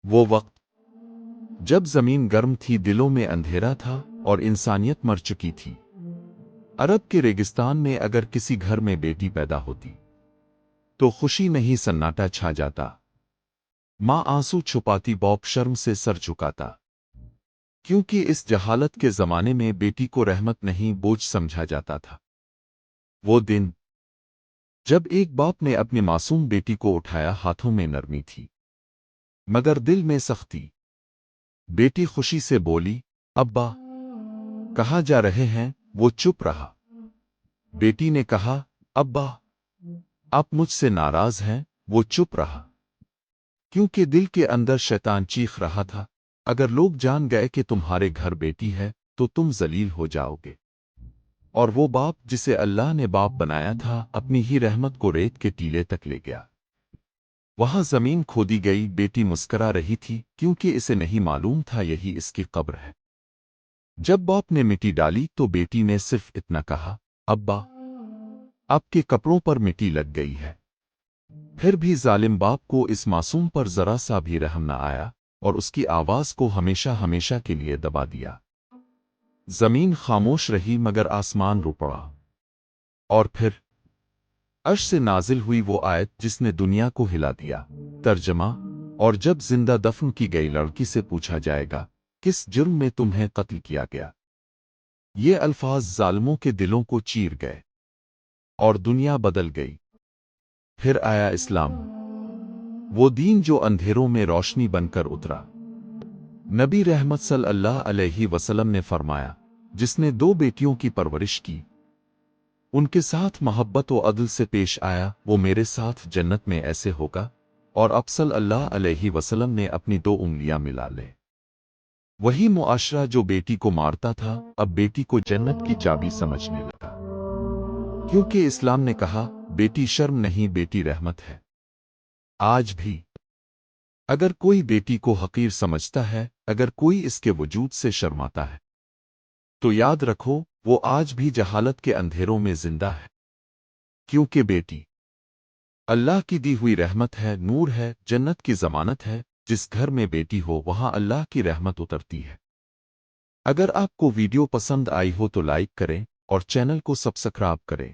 وہ وقت جب زمین گرم تھی، دلوں میں اندھیرا تھا اور انسانیت مر چکی تھی۔ عرب کے ریگستان میں اگر کسی گھر میں بیٹی پیدا ہوتی تو خوشی نہیں سناٹا چھا جاتا۔ ماں آنسو چھپاتی، باپ شرم سے سر جھکاتا، کیونکہ اس جہالت کے زمانے میں بیٹی کو رحمت نہیں بوجھ سمجھا جاتا تھا۔ وہ دن جب ایک باپ نے اپنی معصوم بیٹی کو اٹھایا، ہاتھوں میں نرمی تھی مگر دل میں سختی۔ بیٹی خوشی سے بولی، ابا کہاں جا رہے ہیں؟ وہ چپ رہا۔ بیٹی نے کہا، ابا آپ مجھ سے ناراض ہیں؟ وہ چپ رہا، کیونکہ دل کے اندر شیطان چیخ رہا تھا، اگر لوگ جان گئے کہ تمہارے گھر بیٹی ہے تو تم ذلیل ہو جاؤ گے۔ اور وہ باپ جسے اللہ نے باپ بنایا تھا، اپنی ہی رحمت کو ریت کے ٹیلے تک لے گیا۔ وہاں زمین کھودی گئی، بیٹی مسکرا رہی تھی کیونکہ اسے نہیں معلوم تھا یہی اس کی قبر ہے۔ جب باپ نے مٹی ڈالی تو بیٹی نے صرف اتنا کہا، ابا آپ کے کپڑوں پر مٹی لگ گئی ہے۔ پھر بھی ظالم باپ کو اس معصوم پر ذرا سا بھی رحم نہ آیا اور اس کی آواز کو ہمیشہ ہمیشہ کے لیے دبا دیا۔ زمین خاموش رہی مگر آسمان رو پڑا۔ اور پھر عرش سے نازل ہوئی وہ آیت جس نے دنیا کو ہلا دیا۔ ترجمہ: اور جب زندہ دفن کی گئی لڑکی سے پوچھا جائے گا کس جرم میں تمہیں قتل کیا گیا، یہ الفاظ ظالموں کے دلوں کو چیر گئے اور دنیا بدل گئی۔ پھر آیا اسلام، وہ دین جو اندھیروں میں روشنی بن کر اترا۔ نبی رحمت صلی اللہ علیہ وسلم نے فرمایا، جس نے دو بیٹیوں کی پرورش کی، ان کے ساتھ محبت و عدل سے پیش آیا، وہ میرے ساتھ جنت میں ایسے ہوگا۔ اور اب صلی اللہ علیہ وسلم نے اپنی دو انگلیاں ملا لے۔ وہی معاشرہ جو بیٹی کو مارتا تھا، اب بیٹی کو جنت کی چابی سمجھنے لگا، کیونکہ اسلام نے کہا، بیٹی شرم نہیں، بیٹی رحمت ہے۔ آج بھی اگر کوئی بیٹی کو حقیر سمجھتا ہے، اگر کوئی اس کے وجود سے شرماتا ہے، تو یاد رکھو وہ آج بھی جہالت کے اندھیروں میں زندہ ہے، کیونکہ بیٹی اللہ کی دی ہوئی رحمت ہے، نور ہے، جنت کی ضمانت ہے۔ جس گھر میں بیٹی ہو وہاں اللہ کی رحمت اترتی ہے۔ اگر آپ کو ویڈیو پسند آئی ہو تو لائک کریں اور چینل کو سبسکرائب کریں۔